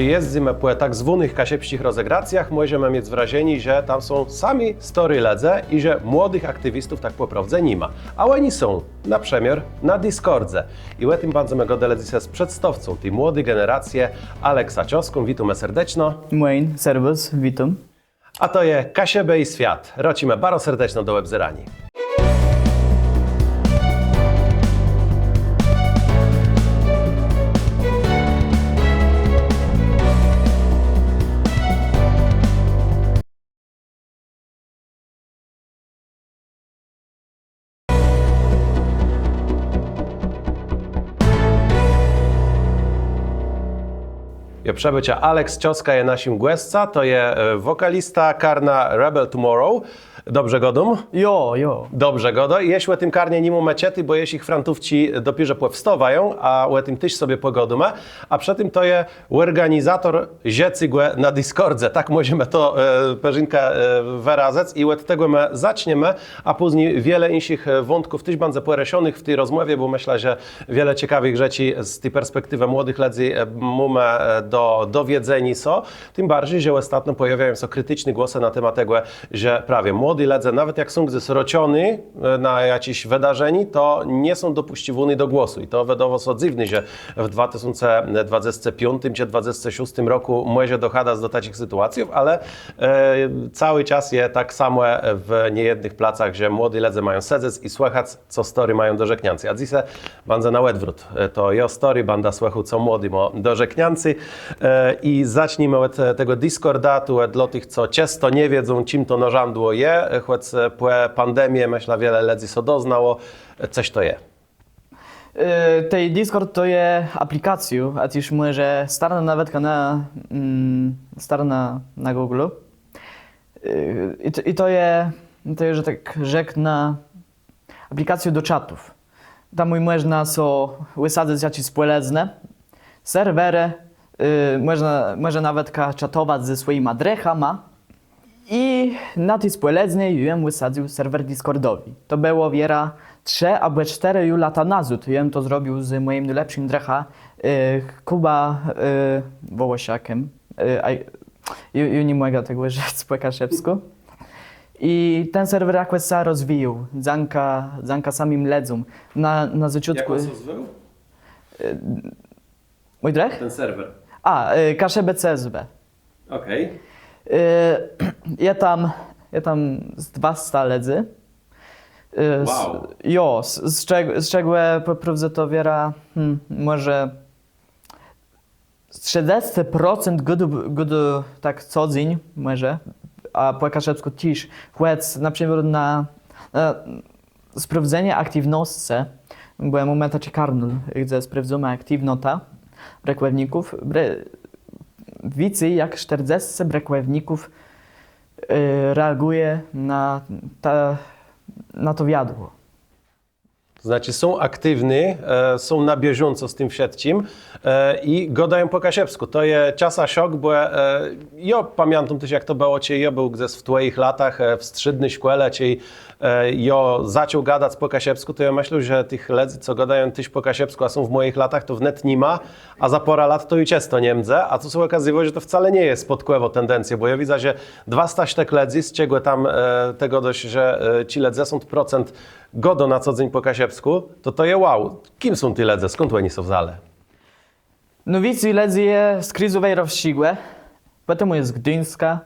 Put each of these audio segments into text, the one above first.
Či jeździmy po tak zwanych kasiepskich rozegracjach, możemy mieć wrażenie, że tam są sami story ledze i że młodych aktywistów tak poprawdze nie ma. A oni są, na przemiar, na Discordze. I o tym będziemy gadać z przedstawcą tej młodej generacji, Aleksa Cioską. Witamy serdecznie. Moin, servus, witam. A to je Kasiebe i Świat. Rocimy bardzo serdecznie do Webzerani. Je przebycia Alex Cioska je naszym głosca, to je wokalista karna Rebel Tomorrow. Dobrze godum? Jo. Dobrze godo. Jeśli o tym karnie nie mu ciety, bo jeśli Frantówci dopiero płewstowają, a o tym tyś sobie pogodume, a przy tym to je organizator ziecygłe na Discordze. Tak możemy to perzynka wyrazać i od tego my zaczniemy, a później wiele innych wątków tyś bardzo poresionych w tej rozmowie, bo myślę, że wiele ciekawych rzeczy z tej perspektywy młodych ludzi mamy do dowiedzeni są. Tym bardziej, że ostatnio pojawiają się krytyczne głosy na temat tego, że prawie młodzi ludzie, nawet jak są zroczeni na jakieś wydarzenie, to nie są dopuściwani do głosu. I to wydawało się dziwne, że w 2025 czy 2026 roku może dochodzić do takich sytuacji, ale cały czas jest tak samo w niejednych placach, że młodzi ludzie mają sedzec i słychać, co story mają do żekniancy. A dzisiaj będę na odwrót. To jo story, będę słychał, co młodzi mają do żekniancy. I zacznijmy od tego Discorda, tu dla tych, co często nie wiedzą, czym to narzędzie jest, choć po pandemii, myślę, wiele ludzi się doznało, coś to jest. Tej Discord to je aplikacją, a też może starna nawet na Google. I to je, że tak rzeknę, aplikacją do czatów. Tam można so wysadzać jakieś spolezne serwery, można nawet czatować ze swoimi adresami. I na tej spoleznej jem wysadził serwer Discordowi. To było wiera 3 albo 4 lata nazad. Jem to zrobił z moim najlepszym drecha Kuba Wołosiakiem. I nie mogę tego rzec po kaszewsku. I ten serwer jakoś się rozwijał. Zanka samym ledzą. Na zaczątku... Jak on się zwał? Mój drech? Ten serwer. Kaszebe CSB. Okej. Ja tam z 200 ledzy. Wow. Z czego poprawdza to wiera, może 30% godu tak co dzień, może, a po kaszewsku też, choć na przykład na sprawdzenie aktywności, bo ja mam taki karnul, gdzie sprawdzamy aktywnota brekłewników, więcej jak 40 brekłewników reaguje na to wiadło. To znaczy są aktywni, są na bieżąco z tym wszystkim i gadają po kasiepsku. To jest czasa szok, bo ja pamiętam też, jak to było, ja był gdzieś w twoich latach w strzydnej szkole, ja zaczął gadać po kasiepsku, to ja myślę, że tych ludzi, co gadają też po kasiepsku, a są w moich latach, to wnet nie ma, a za pora lat to już jest to Niemce, a tu się okazywało, że to wcale nie jest podkłewo tendencje, bo ja widzę, że 200 sztek ludzi, z czego tam tego dość, że ci ludzi 10% godo na co dzień po kasiepsku, to je wow. Kim są ci ludzi? Skąd oni są w zale? No widzę, ludzi jest z kryzowej rozścigłe, potem jest z Gdyńska,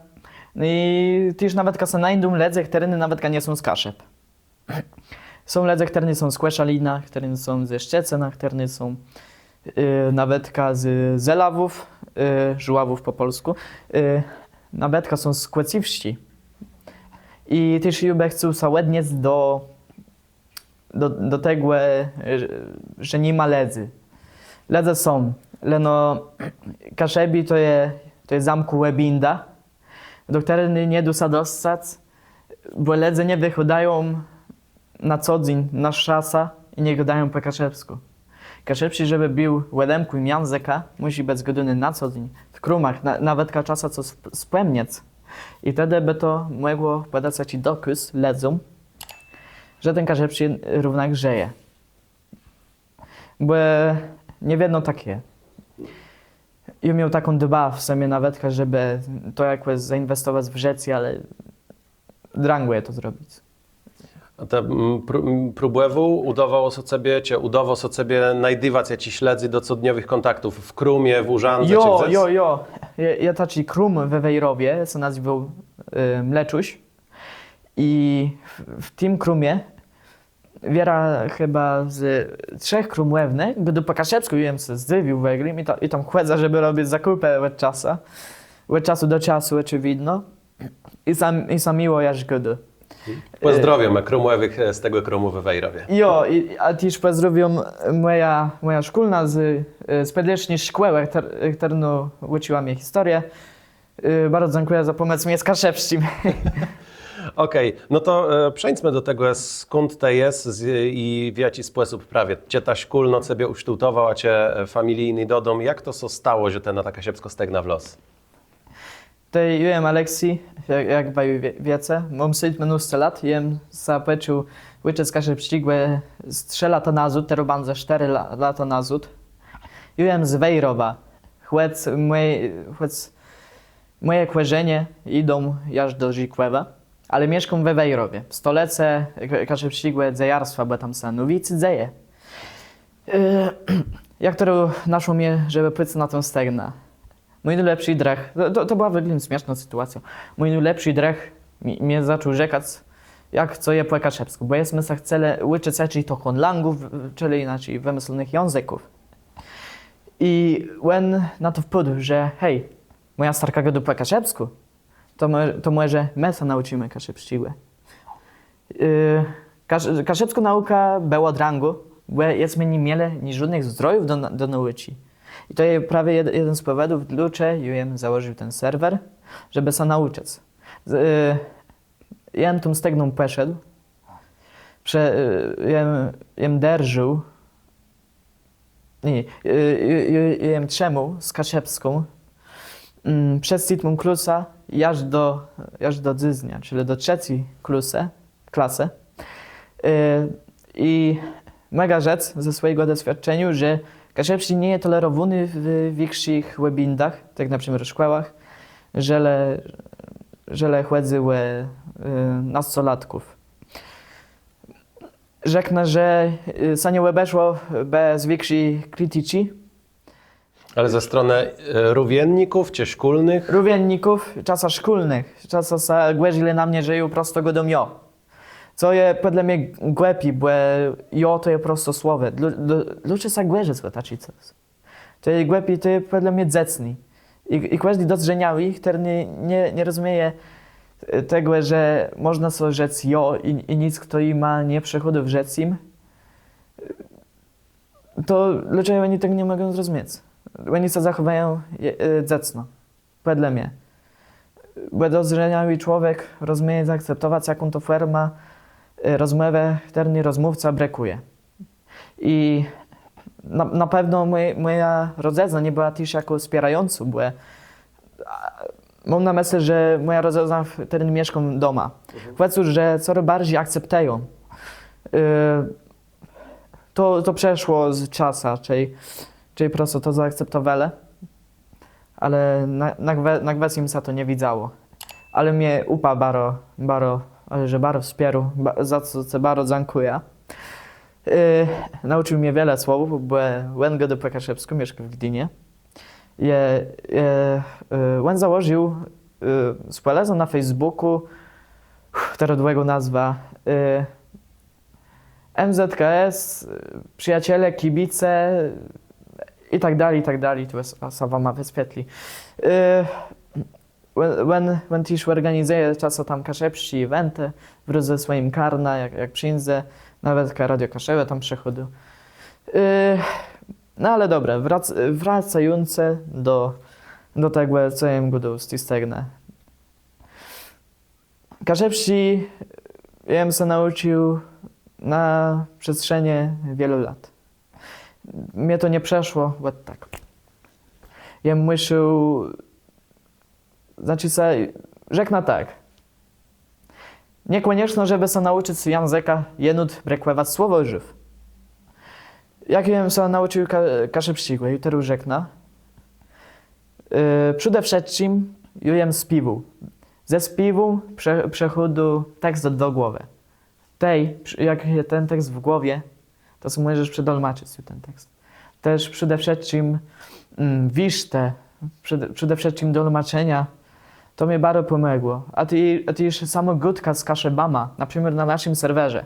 i też nawet kasa najdą ludzi, które nawet nie są z Kaszeb. Są ludzie, które są z Kłeszalina, które są ze Szczecina, które są nawet z Zelawów, Żuławów po polsku, nawet są z Kłeciwści. I też jubę chcą sałedniec do tego, że nie ma ledzy. Ledze są, ale no Kaszebi to jest zamku Łebinda, do której nie da dostać, bo ledze nie wychodają na co dzień na szasa i nie gadają po kaszebsku. Kaszebski, żeby był łedemku i języka, musi być godziny na co dzień, w krumach, nawet czasa co spłemniec. I wtedy by to mogło podać ci dokaz ledzą, że ten kaszebski równak grzeje. Bo nie wiedzą takie. Ja miał taką dba w sobie nawet, żeby to jakoś zainwestować w rzeczy, ale dranguje to zrobić. A te próbłewu udawało so sobie najdywać jakiś śledzy do codniowych kontaktów w Krumie, w Urzandze, Jo. Ja taki krum we Wejrowie, co nazywał Mleczuś. I w tym krumie wiera chyba z 3 krumłewnych, by do Pakaszewsku jem się zdywił w Eglim i tam chłedza, żeby robić zakupy od czasu do czasu oczywiście. I sam miło jaż godo. Pozdrowiam krumłewych z tego Krumu we Wejrowie. Jo, a też pozdrowiam moja szkolna z pedlecznej szkoły, którą uczyła mnie historię. Bardzo dziękuję za pomoc mnie z Kaszewskim. Okej, no to przejdźmy do tego, skąd to jest i w jaki sposób prawie. Cię ta szkolna sobie uształtował, a cię familijny dodom. Jak to so stało, że ten na taka siepsko stegna w los? Tej jem Aleksji, jak baju wiece, mam 17 lat, jem zapeczył łyczec kasze przyśtigłe z 3 lata nazud, teraz ze 4 lata nazud. Jem z Wejrowa, moje kłeżenie idą aż do Żikłewa, ale mieszkam we Wejrowie. W stolece kasze przyśtigłe dzejarstwa, bo tam są nowicy dzeje. Jak to naszło mnie, żeby pyć na tą stegna. Mój najlepszy drech, to była w ogóle śmieszna sytuacja. Mój najlepszy drech mnie zaczął rzekać, jak co je po kaszepsku, bo jest myślę, chcę uczyć się to konlangów, czyli inaczej wymyślonych języków. I when na to wpadł, że hej, moja starka go do po kaszepsku, to może my się nauczymy kaszepściłe. Kaszepsku nauka była drangu, bo jest mi niewiele niż żadnych zdrojów do nauki. I to jest prawie jeden z powodów, dlaczego ja założył ten serwer, żeby się nauczyć. Ja tą stegną poszedł, ja derżył, ja trzymał z Kaszepską przez cytmą klusa aż do dzyznia, czyli do 3. klasy. I mega rzecz ze swojego doświadczenia, że Kaszepski nie jest tolerowany w większych webindach, tak na przykład w szkołach, że chłodzy nastolatków. Rzeknę, że sanie webeszło bez większej krytyki. Ale ze strony rówienników czy szkolnych? Rówienników, czasach szkolnych, czasach głężyli na mnie, że ją prosto go do mio. Co je podle mnie głupi, bo jo to je prosto słowo. Dlaczego się głęży co taci coś? To je głupi, to je podle mnie dzecni. I każdy dozrzeniały, który nie rozumie tego, że można sobie rzec jo i nic, kto im ma nie przechodów rzec im, to dlaczego oni tego nie mogą zrozumieć? Oni się zachowają dzecno, podle mnie. Bo dozrzeniały człowiek rozumie zaakceptować, jaką to forma rozmowę, który rozmówca brakuje. I na pewno moja rodzina nie była też jako wspierająca, bo mam na myśli, że moja rodzina, w którym mieszkam doma, powiedzmy, że coraz bardziej akceptują. To przeszło z czasu, czyli po prostu to zaakceptowali, ale na kwestii im się to nie widziało. Ale mnie upa baro wspierał, za co bardzo dziękuję. Nauczył mnie wiele słów, bo when go do Pakaszewsku, mieszka w Gdynie. When założył spolezę na Facebooku, teraz długo nazwa, MZKS, przyjaciele, kibice i tak dalej, to jest osoba ma wyświetli. When też organizuje czasem tam kaszepści eventy, wrócę swoim karna, jak przyjdzie, nawet Radio Kaszewe tam przechodził. No ale dobra, wracając do tego, co ja go stegnę. Kaszepści ja się nauczył na przestrzeni wielu lat. Mnie to nie przeszło, bo tak. Ja myślał, znaczy rzeknę tak. Niekoniecznie, żeby się nauczyć języka, jenut brekływać słowożyw. Jak ja się nauczył kaszepścigłe, i teraz rzeknę, Przede wszystkim jem śpiewu. Ze śpiewu przechodu tekst do głowy. Jak ten tekst w głowie, to możesz przetłumaczyć ten tekst. Też przede wszystkim przede wszystkim tłumaczenia, to mi bardzo pomogło. A ty już samo gutka z Kaszebama, na przykład na naszym serwerze.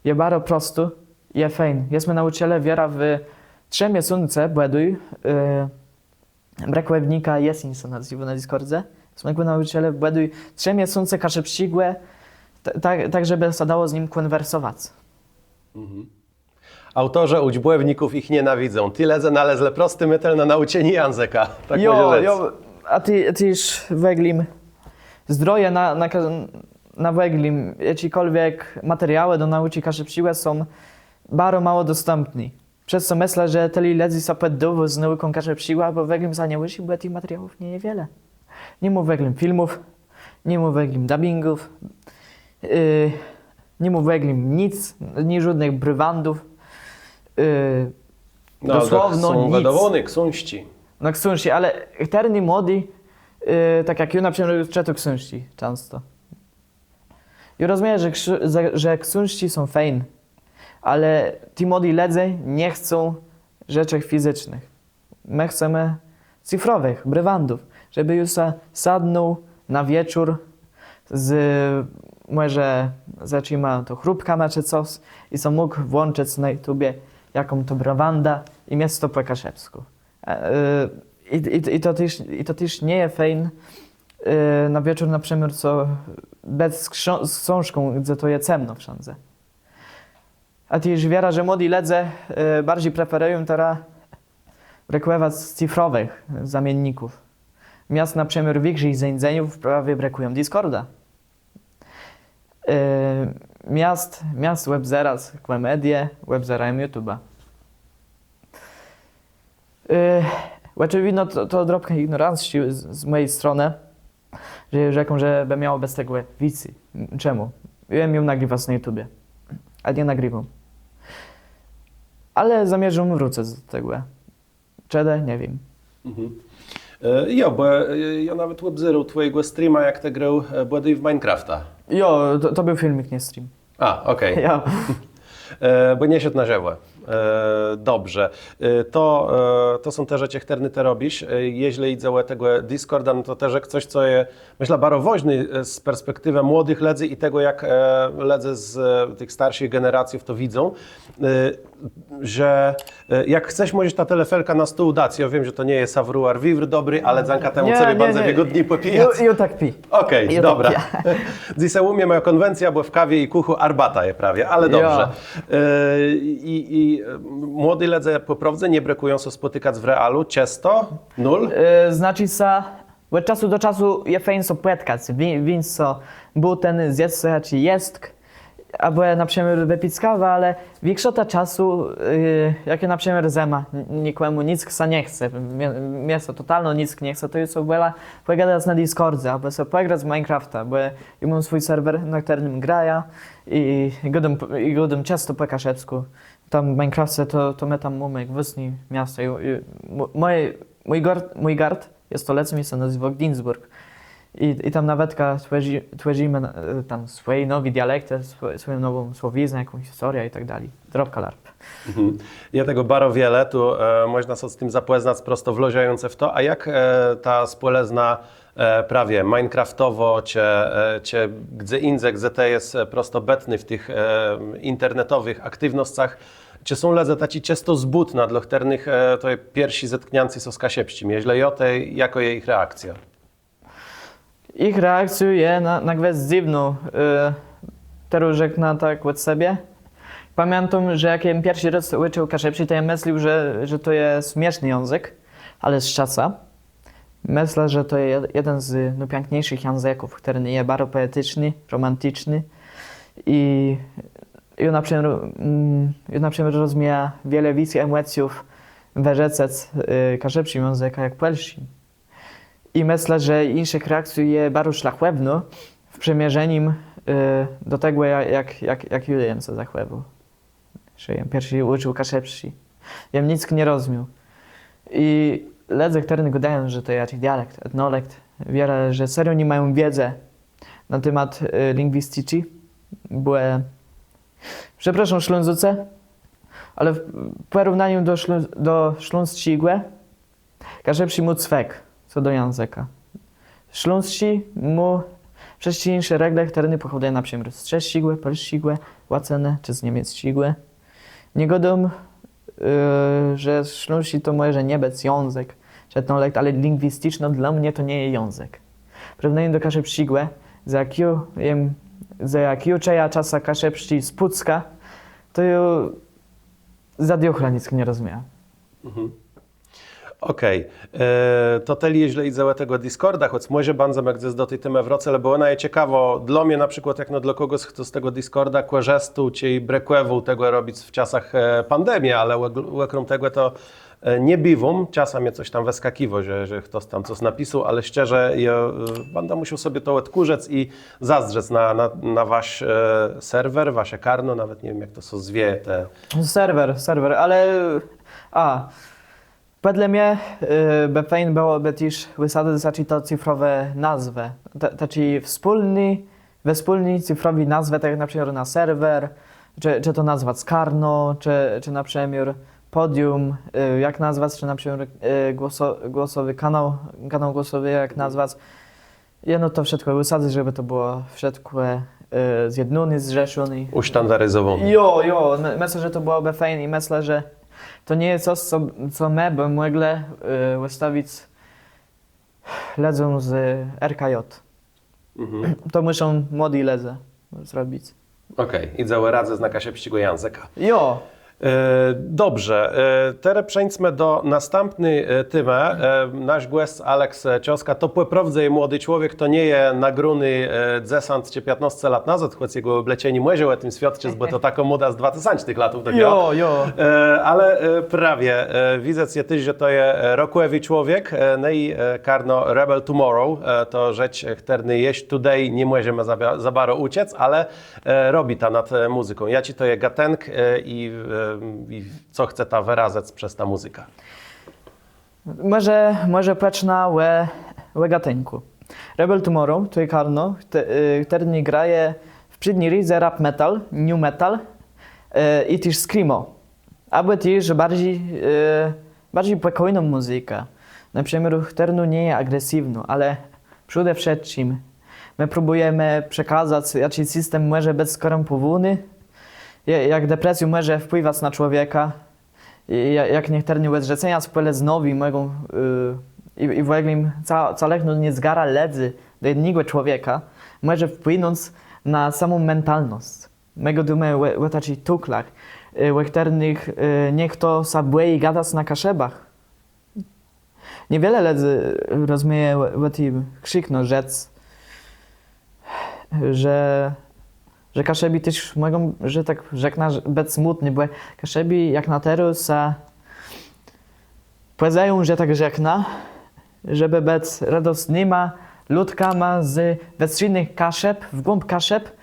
Jest bardzo prosto, jest fajny. Jesteśmy nauczyciele wiera w 3 miesiące, błęduj, brakłewnika Jesinsa na Discordzie. Jesteśmy nauczyciele błęduj 3 miesiące kaszepścigłe, tak żeby się dało z nim konwersować. Autorze ućbłewników ich nienawidzą. Tyle znalezle prosty mytel na nauczeni języka. Tak może rzec. A ty już weglim zdroje na weglim, jakiekolwiek materiały do nauki kaszepścigłe są bardzo mało dostępne. Przez co myślę, że tyle ledzy sapedów z nauką kaszepścigła, bo weglim za nie łysi, bo tych materiałów niewiele. Nie mów weglim filmów, nie mów weglim dubbingów, nie mów weglim nic, nie żadnych brywandów. Dosłowno są nic. wedowony, ksunści. No ksunści, ale terni młody, tak jak ja na przykład czytam ksunści często. I rozumiem, że ksunści są fajne, ale ci młodzi ledzy nie chcą rzeczy fizycznych. My chcemy cyfrowych, brywandów, żeby już sadnął na wieczór z może zaczyna to chrupkama czy coś i co mógł włączyć na YouTubie jaką to brywanda i mieć to po kaszepsku. I to też nie jest fajne na wieczór na przykład, co bez z książką, gdzie to jest ciemno wszędzie. A ty już wiera, że młodzi ledze bardziej preferują teraz brakować cyfrowych zamienników. Miast na przykład w większych urządzeniach prawie brakują Discorda. Miast webzera z Quemedie, webzera i YouTube'a. Oczywiście to drobka ignorancji z mojej strony, że rzeką, że by miało bez tego wicy. Czemu? Ja ją nagrywać na YouTubie, a nie nagrywam. Ale zamierzam wrócić do tego. Czede? Nie wiem. Jo, bo ja nawet obzerał twojego streama, jak te grał błędy w Minecrafta. Jo, to był filmik, nie stream. A, okej. Ja. Bo nie siedł na żełę. Dobrze. To są te rzeczy, które ty robisz. Jeśli idzie tego Discorda, no to też coś, co jest, myślę, bardzo ważne z perspektywy młodych ledzy i tego, jak ledzy z tych starszych generacji to widzą, że jak chcesz, możesz ta telefelka na stół dać. Ja wiem, że to nie jest savoir vivre dobry, ale zanka temu sobie bardzo wygodnie popijać. Jo tak pi. Okej, dobra. Dzisiaj umie moja konwencja, bo w kawie i kuchu arbata je prawie, ale dobrze. I młody ledze po prawdzie nie brakują się spotykać w realu. Często? Nul? Znaczy sa, od czasu do czasu je fajnie so płetkać, więc so był ten zjedz czy jest, albo na przykład wypić kawę, ale większota czasu, jak na przykład zema, nikomu nic nie chce, miasto totalno nic nie chce, to jest sobie pogadać na Discordzie, albo sobie pogadać z Minecrafta, bo ja mam swój serwer, na którym graja i godam często po kaszepsku. Tam w Minecrafcie to my tam mamy wysni miasto. Mój gard jest to lecą miejsce, nazywa Gdinsburg. I tam nawet tworzymy tam swoje nowe dialekty, swoją nową słowiznę, jakąś historię i tak dalej. Drobka larp. Ja tego bardzo wiele, tu można się z tym zapoznać prosto wlożające w to. A jak ta spolezna prawie Minecraftowo, czy gdzie indziej, gdzie to jest prosto betny w tych internetowych aktywnościach, czy są ledze taci często zbutna dla których to jest pierwsi zetknięci są z kasiepściem, jeśli o tej, jako jest ich reakcja? Ich reakcja jest na gwest dziwną, teraz na tak od siebie. Pamiętam, że jak ja pierwszy raz uczył kaszepsi, to ja myślał, że to jest śmieszny język, ale z czasa. Myślę, że to jest jeden z najpiękniejszych języków, który jest bardzo poetyczny, romantyczny i na przykład rozumie wiele więcej emocji w rzecach kaszepsim języka jak polskim. I myślę, że innych reakcji jest bardzo szlachetno w przymierzeniem do tego, jak Julian się zachowywał. Że ja pierwszy uczył kaszepsi. Ja nic nie rozumiał. I Ledzy, które gadają, że to jakiś dialekt, etnolekt, wiele, że serio nie mają wiedzy na temat lingwistyki, bo przepraszam Ślązuce, ale w porównaniu do Śląskiego każdy przyjmuje cwek co do języka. Śląski mu wcześniejsze regle, które pochodzą na przykład z czeskiego, polskiego, łacene czy z niemieckiego. Nie godą, że Śląski to może nie być język, czy etnolekt, ale lingwistyczno dla mnie to nie jest język. Porównaniu do kasze przygłe, za jakiego czasa kasze przy z Pucka, to ją za diochla nic nie rozumie. Okej, to teli jeźle i za tego Discorda, choć może bardzo jak do tej temy wrócę, ale ona jest ciekawo, dla mnie na przykład, jak no dla kogoś, kto z tego Discorda korzystu, czy brekłewu tego robić w czasach pandemii, ale łekrom tego to nie biwum, czasem mnie coś tam wyskakiwo, że ktoś tam coś napisał, ale szczerze, ja będę musiał sobie to odkurzec i zazdrzec na wasz serwer, wasze karno, nawet nie wiem jak to się zwie. Te... Serwer, ale... Wedle mnie by fajnie byłoby też wysadzać to cyfrowe nazwy. Taki wspólny cyfrowy nazwę, tak jak na przykład na serwer, czy to nazwać Karno, czy na przykład podium, jak nazwać, czy na przykład głosowy kanał głosowy, jak nazwać. No to wszystko wysadzać, żeby to było wszystko zjednoczone, zrzeszone. Usztandaryzowane. Jo, myślę, że to byłoby fajnie i myślę, że to nie jest coś, co my by mogli wystawić ledzą z RKJ. To muszą młodzi ledze zrobić. Okej, i całe radzę znaka się pścigu języka. Jo. Dobrze, teraz przejdźmy do następnej temy. Nasz gość Alex Cioska to poprawdza młody człowiek, to nie jest nagrany 10 czy 15 lat nazad, choć jego oblecieni może o tym świadczyć, bo to taka moda z 2000 latów dopiero. Jo. Ale prawie. Widzę też, że to jest rockowy człowiek, no i karno Rebel Tomorrow, to rzecz, której jeść today nie możemy za bardzo uciec, ale robi ta nad muzyką. Ja ci to jest gatenk i co chce ta wyrazać przez ta muzyka? Może płacna we gatenku. Rebel Tomorrow to jest karno, który graje w przedniej rydze rap metal, new metal i też screamo. Albo też bardziej spokojną muzykę. Na przykład, który nie jest agresywny, ale przede wszystkim my próbujemy przekazać, jaki system może być skorumpowany, jak depresja może wpływać na człowieka, jak niektóre łezrzecenia społecznowi mogą i w ogóle całe nie zgara ledzy do jednego człowieka, może wpłynąć na samą mentalność. My go dumamy o takich tuklach, o których niech to sabłe i gada na kaszebach. Niewiele ledzy rozumie o tym krzykno rzec, że kaszebi też mogą, że tak rzekna, być smutny, bo kaszebi jak na teraz powiedzają, że tak rzekna, żeby być radosnyma, ludka ma z westrzynych kaszeb, w głąb kaszeb,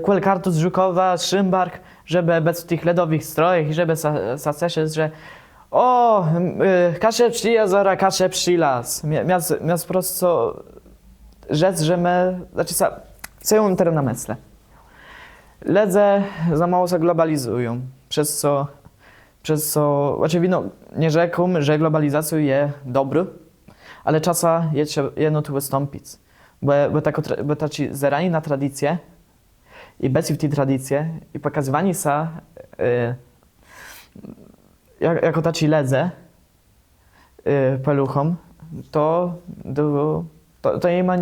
Kuelkartus, Żukowa, Szymbark, żeby być w tych ledowych strojach i żeby zasłyszeć, że kaszeb przyjazora, kaszeb przylas. Miast po prostu rzec, że my, znaczy co ją teraz na myślę. Ledze za mało się globalizują, przez co oczywiście nie rzekłbym, że globalizacja jest dobra, ale czasem jedno tu wystąpić, bo tacy zerani na tradycję i bez w tej tradycję i pokazywani się jako tacy ledze peluchom, to nie ma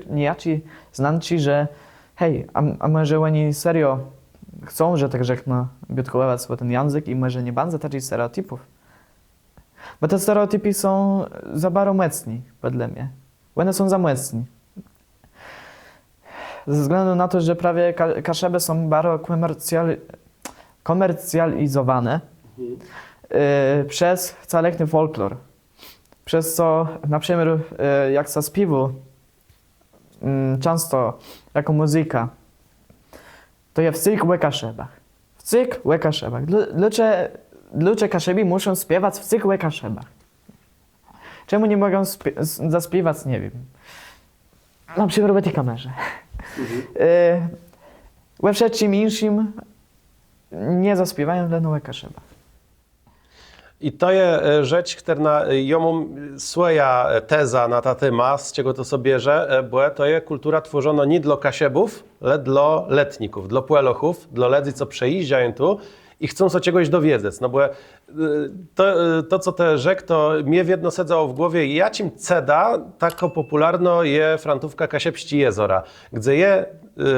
niejaki znaczy, że hej, a może oni serio chcą, że tak rzekno, biotkować swój ten język i może nie bardzo takich stereotypów. Bo te stereotypy są za bardzo mocni, wedle mnie. One są za mocni. Ze względu na to, że prawie kaszeby są bardzo komercjalizowane przez cały folklor. Przez co na przykład jak sa śpiewu często jako muzyka, to jest w cyk łekaszebach. W cyk łekaszebach. Ludzie kaszebi muszą śpiewać w cyk łekaszebach. Czemu nie mogą zaśpiewać, nie wiem. Na przykład w tej kamerze. We wszystkim innym nie zaśpiewają dla Noe Kaszeba. I to je rzecz, która jomu swoja teza na ta tema, z czego to sobie bierze, bo to je kultura tworzona nie dla kasiebów, ale dla letników, dla płelochów, dla ledzy, co przejeżdżają tu i chcą się czegoś dowiedzieć. No bo to co te rzek, to mnie w jedno sedzało w głowie, jacim ceda tako popularno je frantówka Kasiebści jezora, gdzie je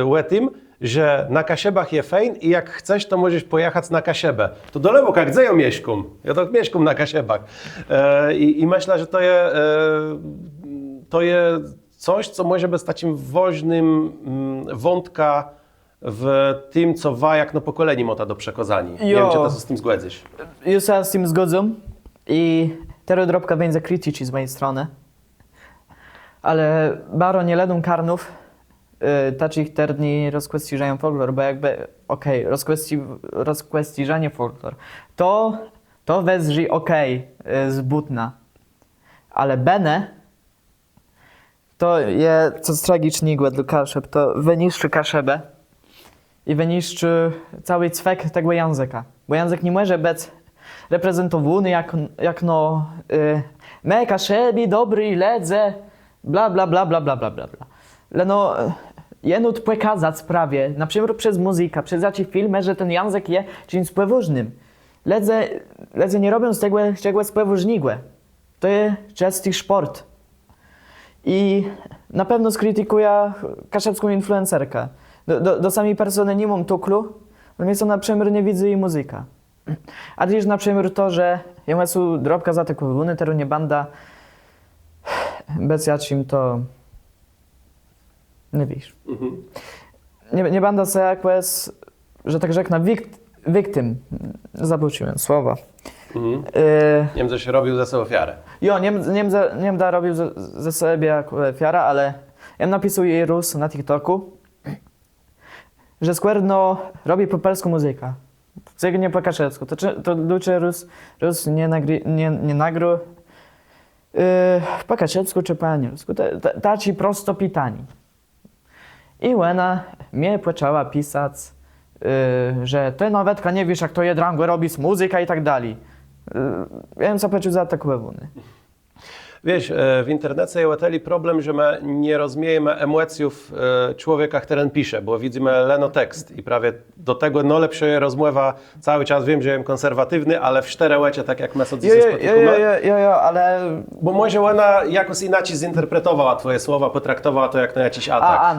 łetim, że na Kasiebach je fejn i jak chcesz, to możesz pojechać na Kasiebę. To do lewo, jak gdzie ja mieszkam? Ja to mieszkam na Kasiebach. I myślę, że to je coś, co może być takim woźnym wątka w tym, co wa jak no pokolenie mota do przekozani. Nie wiem, czy to z tym zgodzisz. Ja się z tym zgodzę i teraz drobka będzie krytyczna z mojej strony. Ale baro nie ledą karnów, takich terni rozkwestiżają folklor, bo jakby, rozkwestiżanie folklor, to wezży zbutna. Ale bene, to je co tragicznego dla Kaszeb, to wyniszczy Kaszebę i wyniszczy cały cwek tego języka. Bo język nie może być reprezentowany jak me Kaszebi, dobry, ledze, bla bla bla bla bla bla bla. Ale no, jenut pokazać sprawie, na przykład przez muzykę, przez jakiś film, że ten język jest czymś spływużnym. Ledze nie robią z tego czegoś spływużniłe. To jest czysty sport. I na pewno skrytykuję kaszebską influencerkę. Do samej persony nie mam tuklu, ale mnie są na przykład nie widzę jej muzyka. A też na przykład to, że ja są drobka za te kowuny, teraz nie banda bez jakim to nie wiesz. Nie banda se jakłeś, że tak rzeknę, victim. Zabuczyłem słowa. Nie wiem, co się robił za sobie ofiarę. Jo, nie da robił ze siebie jako ofiara, ale ja napisał jej Rus na TikToku, że skwerno robi po polsku muzykę. Czego nie po kaszecku. To ludzie Rus nie nagru po kaszecku czy po anielsku. Taci prosto pitani. I ona mnie poczęła pisać, że ty nawet nie wiesz, jak to jedrango robi z muzyka i tak dalej. Ja bym zapłacił za takie wuny. Wiesz, w internecie jest problem, że my nie rozumiemy emocjów człowieka, który pisze, bo widzimy leno tekst i prawie do tego no lepsze rozmowa cały czas. Wiem, że jestem konserwatywny, ale w czterełecie, tak jak my sobie spotykamy. Ale... Bo może ona jakoś inaczej zinterpretowała twoje słowa, potraktowała to jak na jakiś atak.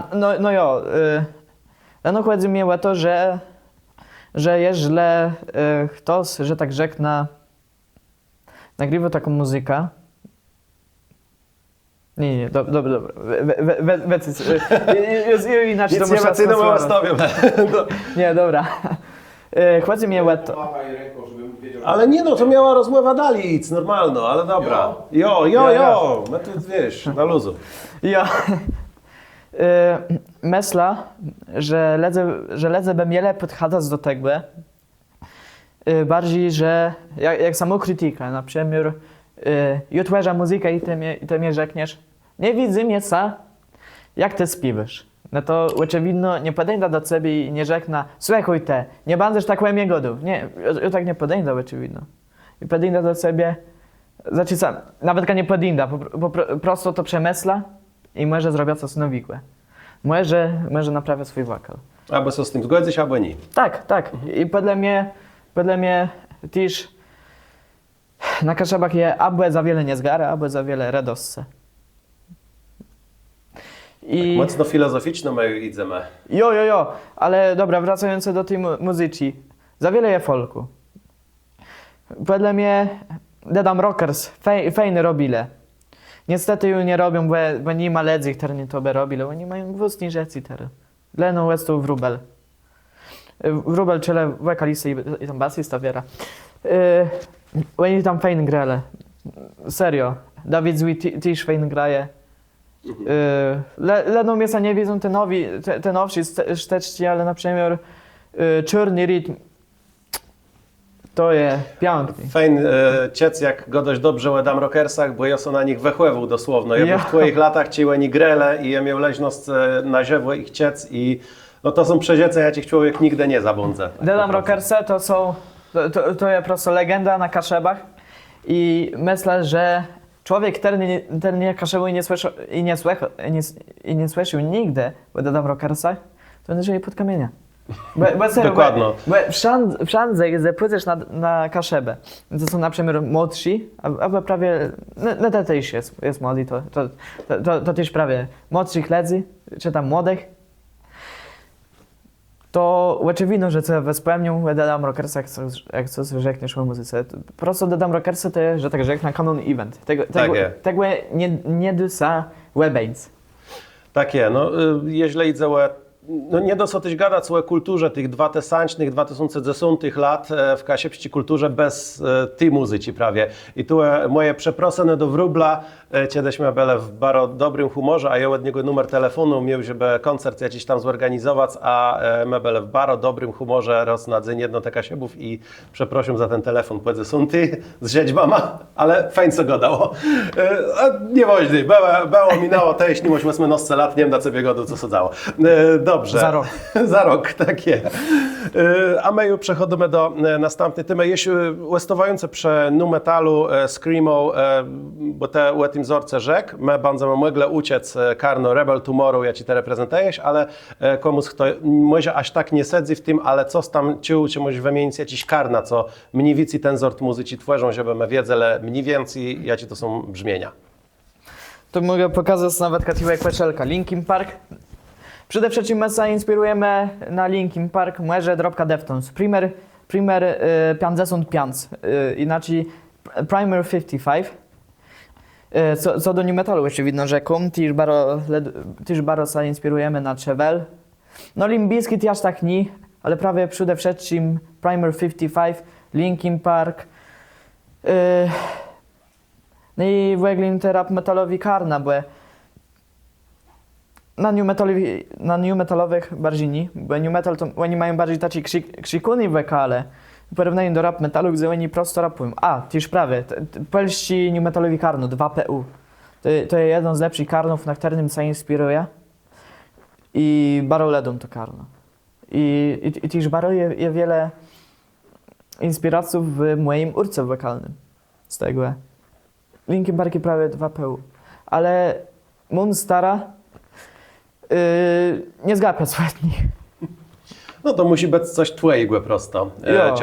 No chodzi mi o to, że jest źle ktoś, że tak rzekna, nagrywa taką muzykę. Nie, dobra. Inaczej Nic nie ma cynomu Nie, dobra. Chodzi mi o to. Ale nie no, to miała rozmowa dalej, normalno, ale dobra. Jo. My tu, wiesz, na luzu. Ja. Myślę, że ledze by miele podchadzać do tego, bardziej, że jak samokrytyka, na przykład jutwerza muzyka i ty mnie rzekniesz, nie widzę mnie jak ty śpiewasz. No to oczywiście nie podejdę do ciebie i nie rzekna, słuchaj te, nie będziesz tak łamie godów. Nie, ja tak nie podejdę oczywiście. I podejdę do ciebie, znaczy sam, nawet nie podejdę, po prostu to przemysla i może zrobię coś nowego. Może naprawię swój wokal. Albo co z tym zgodzisz, albo nie. Tak. I podle mnie też na Kaszebach je albo za wiele nie zgara, albo za wiele radości. I... Tak mocno filozoficzno my idziemy. Jo, ale dobra, wracając do tej muzyki. Za wiele je folku. Podle mnie dedam rockers, fajne robile. Niestety już nie robią, bo nie ma ledzy, które nie to by robili, bo oni mają gwózdni rzeczy teraz. Leno jest tu wróbel. Wróbel, czyli wokalista i tam basista wiera. Oni tam fajnie grali. Serio. Dawid Zły też fajnie graje. Leno mnie nie wiedzą te nowsi szteczki, ale na przykład czarny rytm. To jest pięknie. Fejn ciec, jak go dość dobrze o Dam Rockersach, bo ja są na nich wechłewu dosłowno. Ja Ja. w twoich latach cięły ni grele i ja miał leźność na ziewłe ich ciec i no to są przeziece, ja ci człowiek nigdy nie zabądzę. Dedam Rockersy to są, to jest prosto legenda na Kaszebach i myślę, że człowiek, który nie Kaszebu i nie słyszał nigdy o Dedam Rockersach, to nie żyje pod kamienia. Dokładnie. Bo wszędzie, gdy pójdziesz na Kaszebę, to są na przykład młodsi, albo prawie, no to też jest młody, to też prawie młodszych ledzy, czy tam młodych, to oczywisto, że co wyspełnią Dedam Rockersy, jak coś rzekniesz o muzyce. Po prostu Dedam Rockersy to jest, że tak rzeknę, canon event. Tego nie dusa webeńc. Takie, no jeźle idzie no nie dosyć gadać o kulturze tych 2010 lat w kasiepści kulturze bez tej muzyki prawie. I tu moje przeprosene do wróbla, kiedyśmy byli w bardzo dobrym humorze, a ja od niego numer telefonu miał, żeby koncert jakiś tam zorganizować, a my byli w bardzo dobrym humorze raz na dzień jedno te kasiebów i przeprosił za ten telefon. Powiedz, są ty z siedźbama, ale fajnie co go dało. Nie woźny, było minęło te, jeśli myśmy 18 lat, nie wiem na sobie godu, co sadzało. Dobrze. Za rok. Za rok, tak jest. A my już przechodzimy do następnej temy. Jeśli westowające przy nu metalu, screamo, bo te u tym wzorce rzek, my będziemy mogli uciec karno Rebel Tomorrow, ja ci te reprezentujesz, ale komuś, kto może aż tak nie sedzi w tym, ale co tam czuł, czy może wymienić jakiś karna, co mniej więcej ten sort muzyki tworzą, żeby my wiedzę, ale mniej więcej, jakie to są brzmienia. To mogę pokazać nawet katiwek Peczelka. Linkin Park. Przede wszystkim my zainspirujemy na Linkin Park może Dropka Deftones. Primer 55, inaczej Primer 55. Co do new metalu jeszcze widno rzeką, też bardzo zainspirujemy na Chevelle. No Limp Bizkit aż tak nie, ale prawie przede wszystkim Primer 55, Linkin Park. No i w te rap metalowi karna, bo na new metalowych bardziej nie, bo new metal to oni mają bardziej takie krzykuny wokale w porównaniu do rap metalu, gdzie oni prosto rapują. A, też prawie, polści new metalowi karno, 2PU. To jest jeden z lepszych karnów, na którym się inspiruje. I bardzo ledą to karno. I też bardzo jest wiele inspiracji w moim urce wokalnym z tego. Linkin Park prawie 2PU. Ale Moon Stara nie zgapia słownie. No to musi być coś twojego prosto.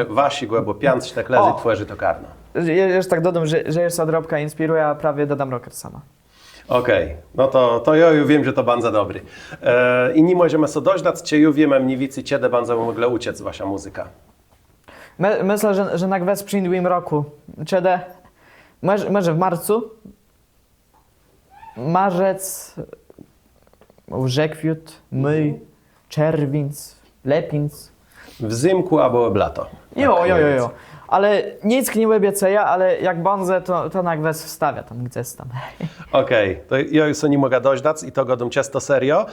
Wasi głę, bo piąc tak leży tworzy to karno. Jeszcze tak dodam, że jest odrobka inspiruje, a prawie dodam rocker sama. Okej, no to ja już wiem, że to bardzo dobry. I nie możemy sobie dożdać, czy już wiemy mniej więcej, kiedy będziemy mogli uciec wasza muzyka. Myślę, że na gwest przyjmowym roku. Kiedy? Może w marcu? Marzec, rzekwiut, my, czerwiec, lepiec. W zimku albo w lato. Jo. Ale nic nie obiecuję, ale jak będę, to na gwest wstawia tam gdzieś tam. Okej, to ja już nie mogę dożdać i to godą ciasto serio.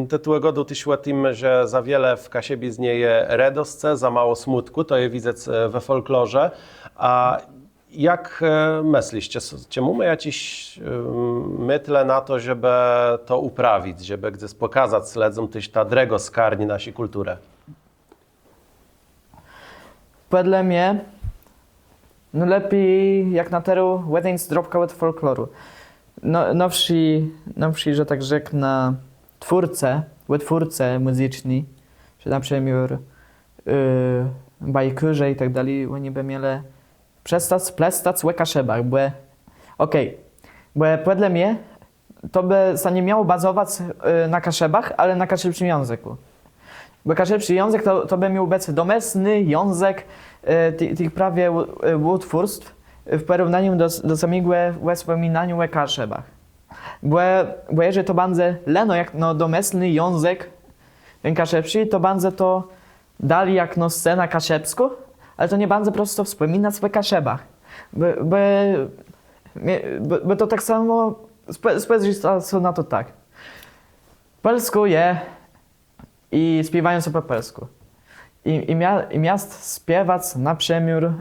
Tytuł godu tyś o tym, że za wiele w Kasiebi z niej redosce, za mało smutku, to je widzę we folklorze. A jak myślicie, czy mamy jakieś myśle na to, żeby to uprawić, żeby gdzieś pokazać śledzom tyś ta drego skarni nasi kulturę? Wedle mnie, no lepiej jak na teru weddings dropka od folkloru. Nowsi, że tak rzeknę, twórce muzyczni, że na przykład bajkurze i tak dalej, oni by mieli przestać plestać w Kaszebach, bo wedle mnie to by się nie miało bazować na Kaszebach, ale na kaszebczym języku. Bo kaszebczy język to by miał być domesny język tych prawie utwórstw w porównaniu do samego wspominania o Kaszebach. Bo jeżeli to będzie leno jak domesny język kaszebczy, to będzie to dalej jak scena kaszebsku, ale to nie będzie prosto wspominać o Kaszebach. Bo to tak samo, spojrzysz na to tak. Polsku je i śpiewają sobie po polsku. i miast śpiewać na przemiór.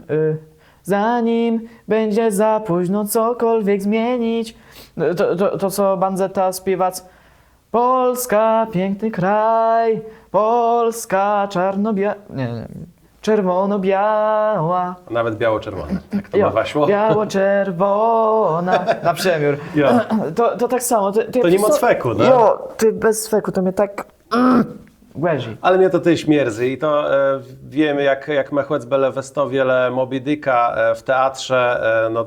Zanim będzie za późno cokolwiek zmienić. To co Bandzeta śpiewać. Polska, piękny kraj, Polska czerwono-biała. Nawet biało-czerwone, tak to bywa szło. Biało-czerwona, na przemiór. Jo. To tak samo. To nie ma cweku, no? Jo, ty bez cweku, to mnie tak głezi. Ale mnie to też mierzy i to wiemy, jak Mechłec Belewesto wiele Moby Dicka w teatrze, no,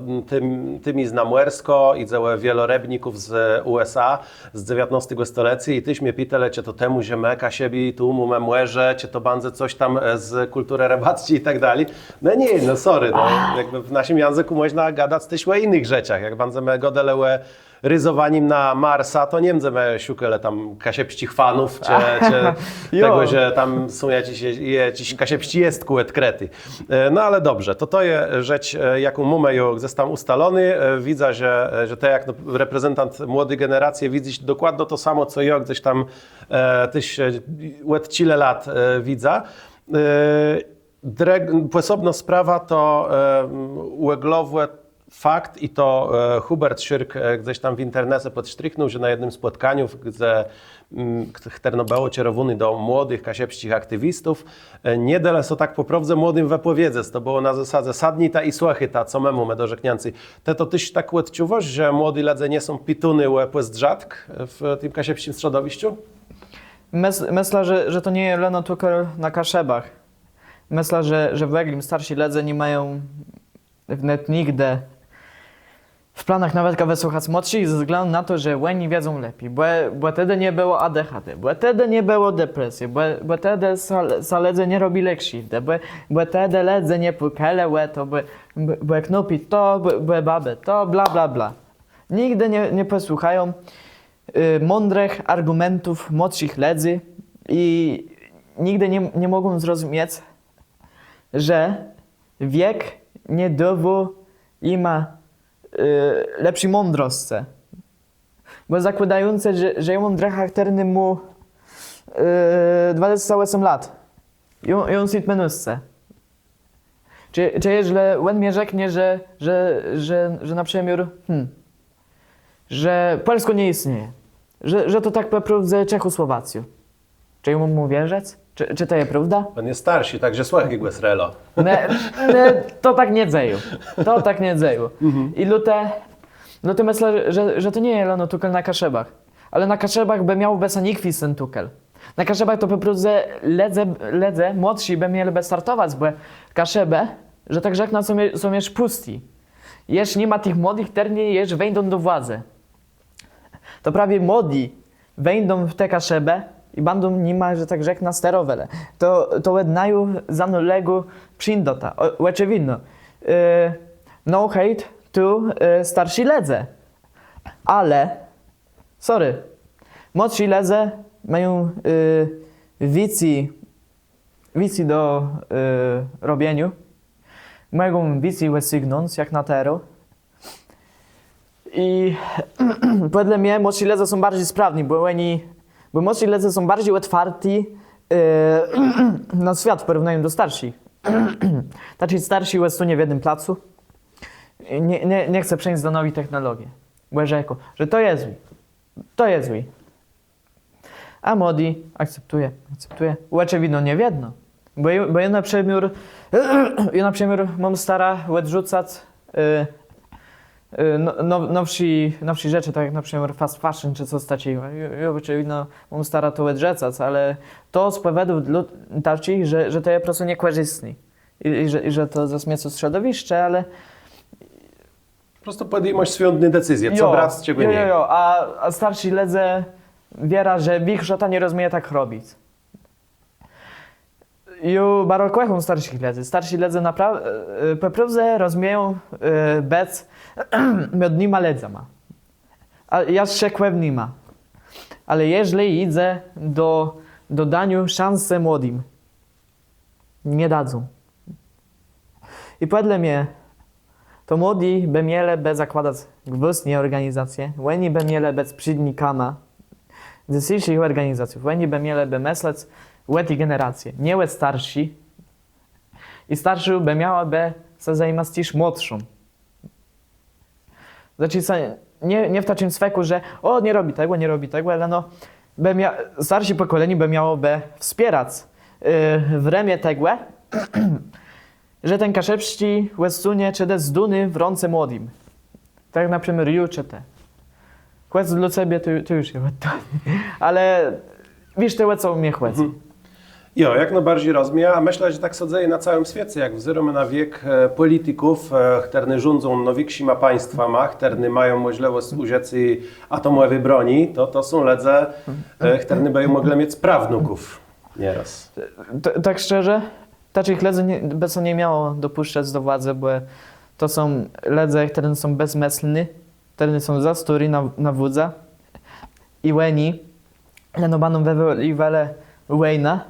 tymi z Namuersko i całe wielorebników z USA z XIX stulecia i tyś mnie pitele, cie to temu ziemeka siebie, tu mu memłerze, cie to bandze coś tam z kultury rybackiej i tak dalej. No nie, no sorry, no, jakby w naszym języku można gadać też o innych rzeczach, jak bandze me godelełe ryzowaniem na Marsa, to nie będziemy siukele tam kasiepści chwanów, czy tego, że tam są jakiś kasiepści jest kuet krety. No ale dobrze, to jest rzecz, jaką mamy już gdzieś tam ustalony. Widzę, że te jak reprezentant młodej generacji widzisz dokładnie to samo, co ja gdzieś tam tyś łet cile lat widzę. Posobna sprawa to ueglowe fakt i to Hubert Schirk gdzieś tam w internecie podsztryknął, że na jednym spotkaniu, gdzie było kierowany do młodych kasiepskich aktywistów, nie dele so tak poprawdze młodym wypowiedzieć. To było na zasadzie sadnita i słuchita, co memu medożekniancy. To tyś tak odczuwasz, że młodzi ledze nie są pituny łepłe rzadk w tym kasiepskim środowisku? Myślę, że to nie jest leno tylko na Kaszebach. Myślę, że w Eglim starsi ledze nie mają wnet nigdy w planach nawet wysłuchać młodszych ze względu na to, że oni wiedzą lepiej, bo wtedy nie było ADHD, bo wtedy nie było depresji, bo wtedy saledze nie robili krzywdy, bo wtedy ledze nie pukele, bo jak nupi to, bo babę to, bla bla bla. Nigdy nie posłuchają mądrych argumentów młodszych ledzy i nigdy nie mogą zrozumieć, że wiek nie dowu i ma lepszy mądrość. Bo zakładające, że ja mam charakterny mu 28 lat. I on sit menusce. Czy jeżeli on mnie rzeknie, że na przykład że Polsko nie istnieje. Że to tak po prostu z Czechosłowacją. Czy ja mu wierzyć? Czy to jest prawda? On jest starszy, także słuchaj go srelo. To tak nie dzieje. To tak nie dzieje. I lute myślę, że to nie jest leno tylko na Kaszebach. Ale na Kaszebach by miał bez anikwis ten tukel. Na Kaszebach to po prostu ledze młodsi by mieli startować, bo Kaszebe, że tak rzekna są już pusti. Jeż nie ma tych młodych terni, jeż wejdą do władzy. To prawie młodzi wejdą w te Kaszebę i będą nima, że tak rzekna, sterowele. To wednaju zanulegu przyndota. Oczywiście. No hate to starsi ledze. Ale, sorry, młodsi ledze mają wici do robieniu. Mogą wici wysygnąć, jak na tero. I wedle mnie młodsi ledze są bardziej sprawni, bo młodsi ledze są bardziej otwarci na świat w porównaniu do starszych. Znaczy starsi są nie w jednym placu. Nie chcę przejść do nowej technologii. Bo rzekł, że to jest zły. To jest zły. A młodzi akceptuje. Oczywiście nie wiedno. Bo ja na przykład mam stara odrzucać nowsze rzeczy, tak jak na przykład fast fashion czy coś takiego. Ja oczywiście mam stara to odrzucać, ale to z powodu takich, że to jest po prostu niekorzystne. I że to zasmieca środowisko, ale Po prostu podejmość swoją decyzję, co brać, czego nie. A starsi ledze wiera, że wichrzota nie rozumie tak robić. Ju barokłechą starszych ledzy. Starsi ledzy po prostu rozumieją bez miodnima ledzama. A ja szczekłem nima. Ale jeżeli idę do daniu szansę młodym, nie dadzą. I wedle mnie to młodzi by mieli bez zakładać własne organizacje, oni by mieli bez przydnikama dzisiejszych organizacji, oni by mieli by myśleć łety generacje, nie łet starsi. I starszy by miała by se zajmować też młodszą. Znaczy, nie w takim sveku, że nie robi tego, ale no, starsi pokolenie by miało by wspierać w remie tego, że ten kaszepści łesunie czy des duny w rące młodym. Tak na przykład Ryu czy te. Chłec dla ciebie to już jest to. Ale wiesz, te łecą mnie chłec. Jo, jak najbardziej rozumiem, a myślę, że tak sadzę na całym świecie, jak wzorujemy na wiek polityków, którzy rządzą nowiksima państwami, którzy mają możliwość użyć atomowej broni, to są ledze, którzy będą mogli mieć prawnuków nieraz. Tak szczerze, takich ledze by nie miało dopuszczać do władzy, bo to są ledze, które są bezmyślne, które są za stary na wódza i łeni, leno baną wiele łejna,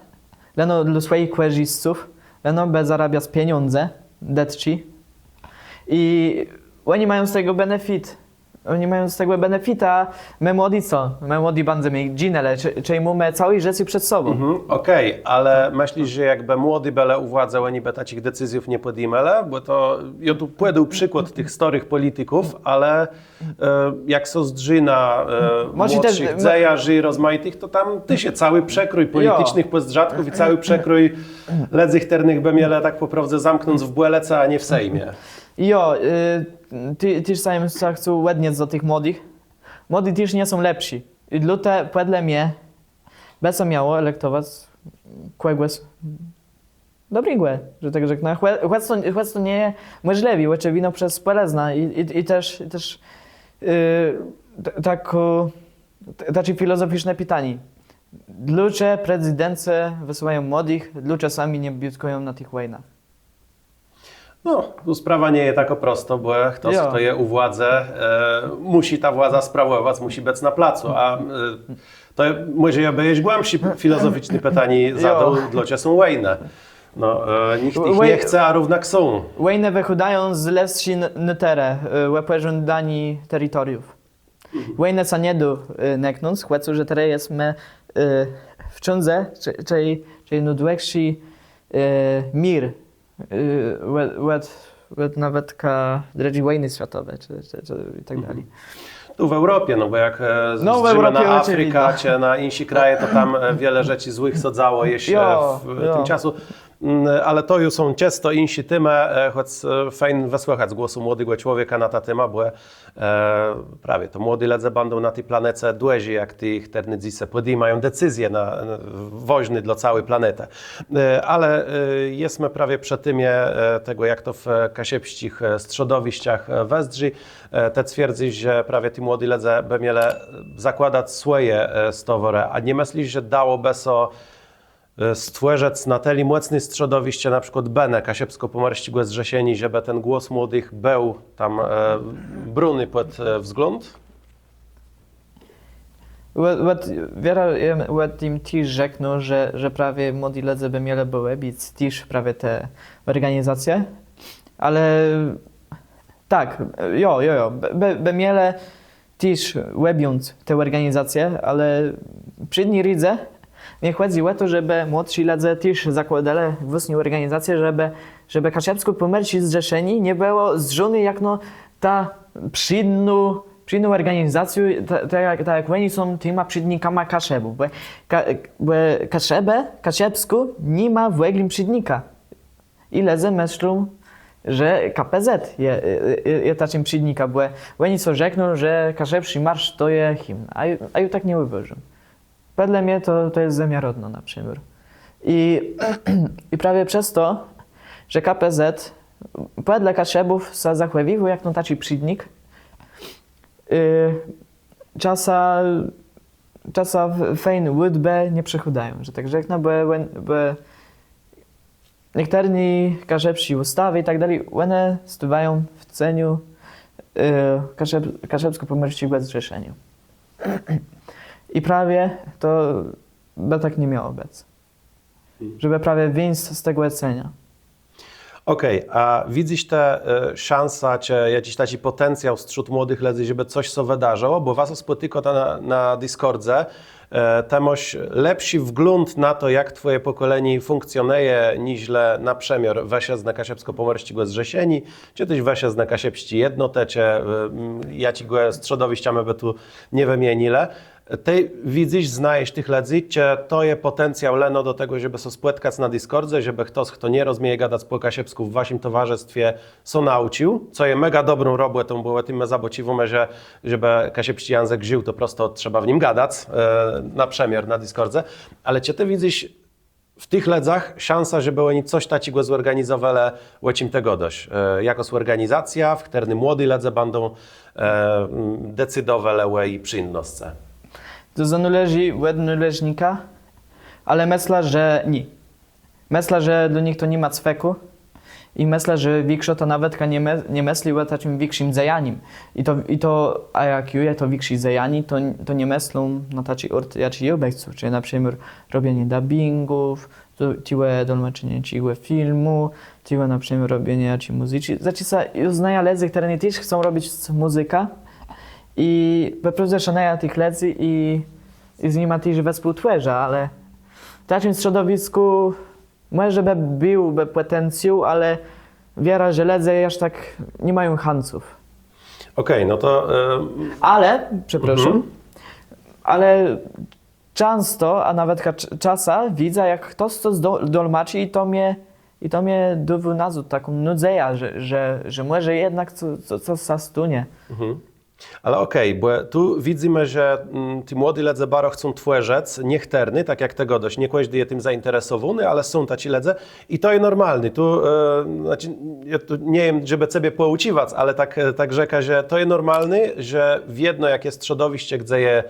leno dla swoich korzystów, leno by zarabiać pieniądze, detci i oni mają z tego benefit. Oni mają z tego benefita, my młodzi co? My młodzi będziemy mieć dżinele, czyli mamy całe życie przed sobą. Okej, ale myślisz, że jakby młody bele u władzy, oni by takich decyzji nie podjęli? Bo to, ja tu podał przykład tych starych polityków, ale jak są z dżyna młodszych dzejarzy rozmaitych, to tam ty się cały przekrój politycznych pozdrzadków i cały przekrój ledzych ternych by mieli tak po prawdzie zamknąć w błelece, a nie w Sejmie. Jo, też samym chcę łedniec do tych młodych. Młodzi też nie są lepsi. I dlatego wedle mnie bez miało elektować kogoś dobrego, że tak rzeknę. Chłec to nie jest możliwe, oczywiście przez polezna i też takie filozoficzne pytanie. Dlaczego prezydenci wysyłają młodych, dlaczego sami nie biutkują na tych wojnach? No, tu sprawa nie jest tak prosto, bo kto stoi u władzy, musi ta władza sprawować, musi być na placu, a to może ja będziesz głębszy filozoficzny pytanie zadał, dlaczego są wojny. No, nikt ich nie chce, a równak są. Wojny wychodają z lepsi nytere, łepeżą dani terytoriów. Wojny sa nie do neknąć, chłecu, że teraz jesteśmy w ciądze, czyli nudłekszy mir. Nawet dredzi wojny światowe, czy i tak dalej. Tu w Europie, no bo jak zrzymy na Afrykę, czy na insi kraje, to tam wiele rzeczy złych sadzało jeszcze w tym czasu. Ale to już są często insi tymy, choć fajnie wysłuchać głosu młodego człowieka na ta tema, bo prawie to młody ledze będą na tej planecie dłużej, jak tych ternydzice podejmują decyzje woźny dla całej planety. Ale jesteśmy prawie przy tymie tego, jak to w kasiepścich strzodowiściach wezdrzy. Te twierdzi, że prawie ci młody ledze by mieli zakładać swoje stowory, a nie myślisz, że dałoby so stworzec na teli mocnej strzodowiście, na przykład Benę kasiepsko-pomorskiego zrzesieni, żeby ten głos młodych był tam bruny pod wzgląd? Wiele im też rzekną, że prawie młodzi ledze by mieli były bić też prawie te organizacje, ale tak, by mieli też łebiąc te organizacje, ale przy niej ridzę, mnie chodzi o to, żeby młodsi ledze też zakładali własną organizację, żeby kasiepsko-pomorski zrzeszeni nie było zrzony jak no ta przydną organizację, tak jak oni są tyma przydnikama kaszebu. Bo kasiepsku nie ma w ogóle przydnika. I ledze myślą, że KPZ jest takim przydnika, bo oni co rzekną, że kaszepski marsz to jest hymn, a ja tak nie uważam. Wedle mnie to jest zamiarodno na przykład. I prawie przez to, że KPZ wedle kaszebów się zachowywał jak no taki przydnik, czasa fejn łydbę nie przechodają, że tak rzeknę, bo niektórzy kaszepsi ustawy i tak dalej, one stuwają w ceniu kaszepsko-pomorskiego zrzeszeniu. I prawie to by tak nie miało być. Żeby prawie wyjść z tego cenia. Okej, a widzisz te szansa, czy jakiś taki potencjał wśród młodych ludzi, żeby coś się wydarzyło? Bo was spotyka na Discordze, temoś lepszy wgląd na to, jak twoje pokolenie funkcjonuje, niż na przemiar wesie z Nakasiepsko-Pomorskiego z Rzesieni, czy też wesie z Nakasiepści jednotecie, ja ci go strzodowiściami by tu nie wymienile. Ty widzisz, znajesz tych ludzi, czy to jest potencjał leno do tego, żeby się spotkać na Discordze, żeby ktoś, kto nie rozumie gadać po kasiepsku w waszym towarzystwie, co nauczył, co jest mega dobrą robotą, bo tym me zabociwume, że żeby kasiepści język żył, to prosto trzeba w nim gadać na przemiar na Discordze, ale czy ty widzisz w tych ledzach szansa, żeby oni coś takiego zorganizowali, łecim tego dość. Jako organizacja, w której młodzi ledze będą decydować i przyjemności. To zależy od leżnika, ale myślę, że nie. Myślę, że do nich to nie ma cweku i myślę, że większo to nawet nie myśli o takim większym zajaniem. A jak jest to większy zajani, to nie myślą na taki ort, jak je obeccu, czyli na przykład robienie dubbingów, tiłe dolmaczenie ciłe filmu, tiłe na przykład robienie jakiejś muzyki. Znaczy, znają ledzy, które też chcą robić muzykę, i naprawdę szanuję tych lekcji i z nimi też współtworzę, ale w takim środowisku może by był potencjał, ale wiara, że ledzy aż tak nie mają szansów. Okej, no to... Ale, przepraszam, ale często, a nawet czasem widzę, jak ktoś to dolmaczy i to mnie dowodzą taką nudzeja, że może jednak coś się stanie. Ale okej, bo tu widzimy, że ci młodzi ledze baro chcą tworzec, niechterny, tak jak tego dość, nie kłaś je tym zainteresowany, ale są taci ledze i to jest normalny. Tu, znaczy, ja tu nie wiem, żeby sobie pouciwać, ale tak rzeka, że to jest normalny, że w jedno jak jest trzodowiście, gdzie je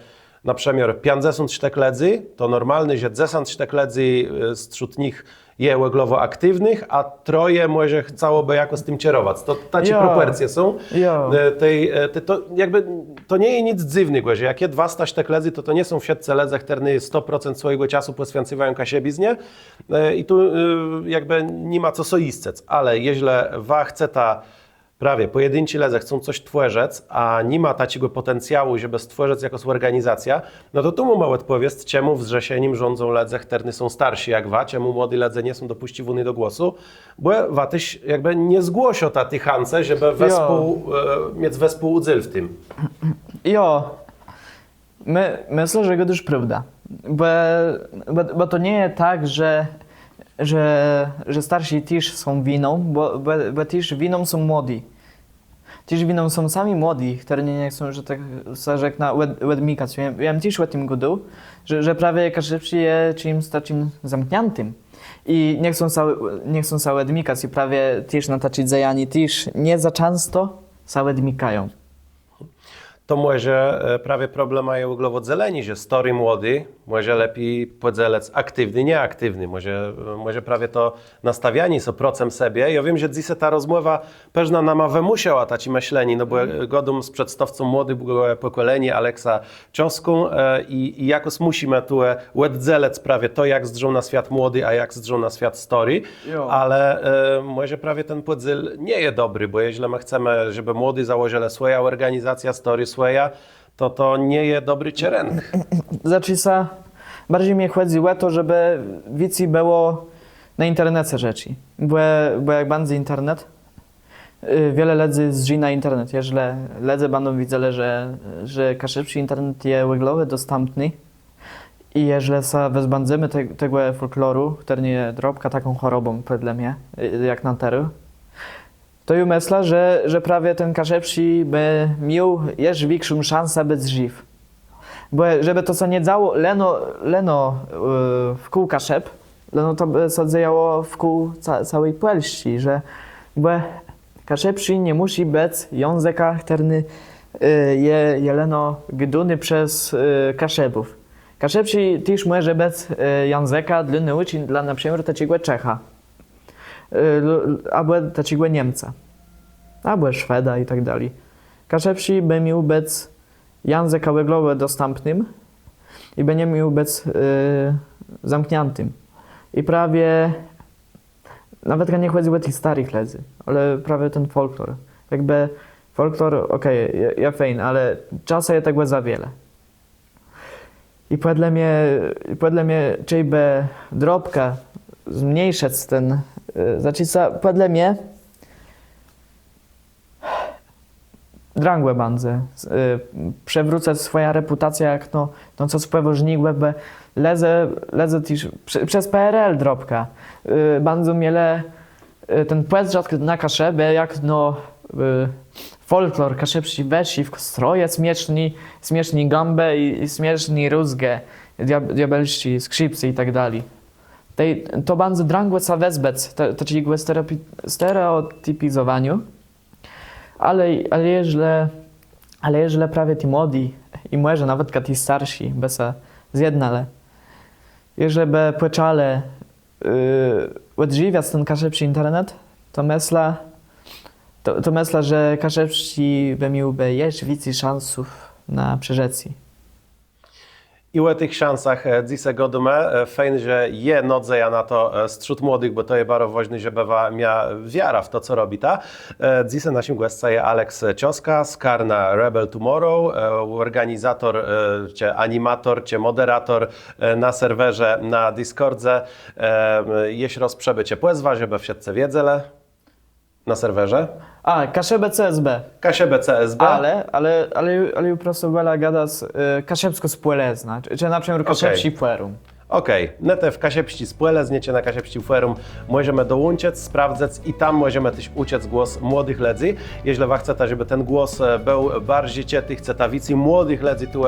na przemiar 50 ledzy, to normalny, że 10 ledzy wśród nich je łeglowo aktywnych, a troje może chciałoby jakoś z tym kierować. To takie proporcje są. To nie jest nic dziwnego, że jak je 200 ledzy, to nie są wszyscy ledze, które 100% swojego czasu poświęcają kasiebiznie i tu jakby nie ma co soistec, ale jeśli wa chce ta prawie pojedynczy ledze chcą coś tworzyć, a nie ma takiego potencjału, żeby stworzyć jako organizacja, no to tu mu mało odpowiedz, czemu w Rzesienim rządzą ledze, które są starsi jak wa, czemu młodzi ledze nie są dopuściwani do głosu, bo wa tyś jakby nie zgłosił ta tych chance, żeby mieć wespół udzyl w tym. Myślę, że to już prawda, bo to nie jest tak, że starsi też są winą, bo też winą są młodzi. Też winą są sami młodzi, którzy nie chcą, że tak rzekna, odmikać. Ja też o tym godu, że prawie każdy jest czymś takim zamkniętym i nie chcą się odmikać i prawie też na tacy zajani też nie za często się odmikają. To może prawie problem mają uglowo zeleni, że story młody, może lepiej podzielec aktywny, nieaktywny, może prawie to nastawiani są procem sobie. Ja wiem, że dzisiaj ta rozmowa pewna nama wymusiała taci myśleni, no bo godum z przedstawcą młodego pokolenia Aleksa Cioską i jakoś musimy tu oddzielec prawie to, jak zdrzą na świat młody, a jak zdrzą na świat story, ale może prawie ten podziel nie jest dobry, bo jeśli my chcemy, żeby młody założyli swoja organizacja story, to nie jest dobry cierenek. Znaczy, bardziej mnie chodzi o to, żeby więcej było na internecie rzeczy. Bo jak będzie internet, wiele ledzy zży na internet. Jeżeli ledzy będą widzieli, że każdy internet jest łeglowy, dostępny i jeżeli sobie wezbędziemy tego folkloru, który nie jest drobka taką chorobą, wedle mnie, jak na teru, to ja myślę, że prawie ten kaszepsi by miał jeszcze większą szansę być żyw. Bo żeby to się nie działo leno w kół kaszep, leno to by się działo w kół całej Polski, że bo kaszepsi nie musi być języka, który je leno gduny przez kaszepów. Kaszepsi też może być języka dla nauki dla na przykład takiego Czecha. Albo takiego Niemca, albo Szweda i tak dalej. Kaszepsi by miał być język łeglowy dostępnym i by nie miał być zamkniętym. I prawie nawet nie chodzi o tych starych lezy, ale prawie ten folklor. Jakby folklor, okej, ja fajny, ale czasem jest tego za wiele. I podle mnie trzeba drobkę zmniejszyć ten, znaczy podle mnie drangłe bandze, przewrócać swoja reputacja jak no co spowożnigłe, bo lezę też przez PRL drobka. Bardzo miele ten płet rzadko na kaszebę, jak folklor, kaszepsi wesi, w stroje śmieszni gambę i śmieszni rózgę, diabelści, skrzypcy i tak dalej. To bardzo drangłe sa wezbec, to czyli stereotypizowaniu, ale jeżeli prawie ci młodzi i może nawet ci starsi, bez zjednale, jeżeli by płeczale odżywiać ten kaszepsi internet, to myślę, że kaszepsi by miałby jeszcze więcej szansów na przeżycie. I o tych szansach dzisiaj godumę, fajnie, że je nodze ja na to strzut młodych, bo to jest bardzo ważne, żeby miała wiara w to, co robi ta. Dzisiaj naszym gościem jest Alex Cioska z Karna Rebel Tomorrow, organizator, czy animator, czy moderator na serwerze na Discordze. Jeśli rozprzebycie płezwa, żeby wszyscy wiedzieli na serwerze. Kaszebę CSB. Kaszebę CSB. Ale po prostu będę gadać kaszebsko spłelezna, czy na przykład kaszepsi płerum. Okej, nete w Kasiepści spłele, zniecie na Kasiepści Forum, możemy dołączyć, sprawdzać i tam możemy też uciec głos młodych ledzy. Jeśli wy chcecie, żeby ten głos był bardziej ciety, chcecie więcej młodych ledzy, tu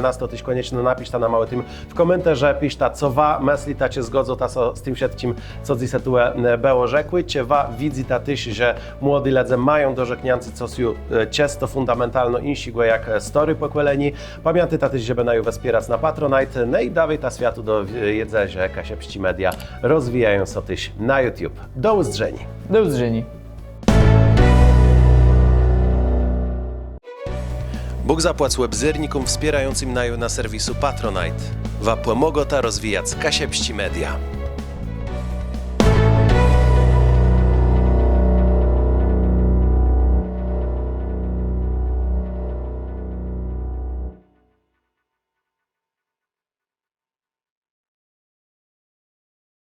nas to też koniecznie napisz na mały tym w komentarze, pisz ta, co wy myśli, ta się zgodzą ta z tym wszystkim, co dzisiaj tu było rzekły, czy wy widzi ta też, że młodzi ledzy mają do rzekniący, co są często fundamentalno insigłe jak story pokłeleni. Pamiętajcie też, żeby na wspierać na Patronite, no i dawaj ta światu do jedzenia, że Kasiepści Media rozwijają się też na YouTube. Do usłyszenia. Do usłyszenia. Bóg zapłać webzyrnikom wspierającym na serwisu Patronite. Wa pomogota rozwijać Kasiepści Media.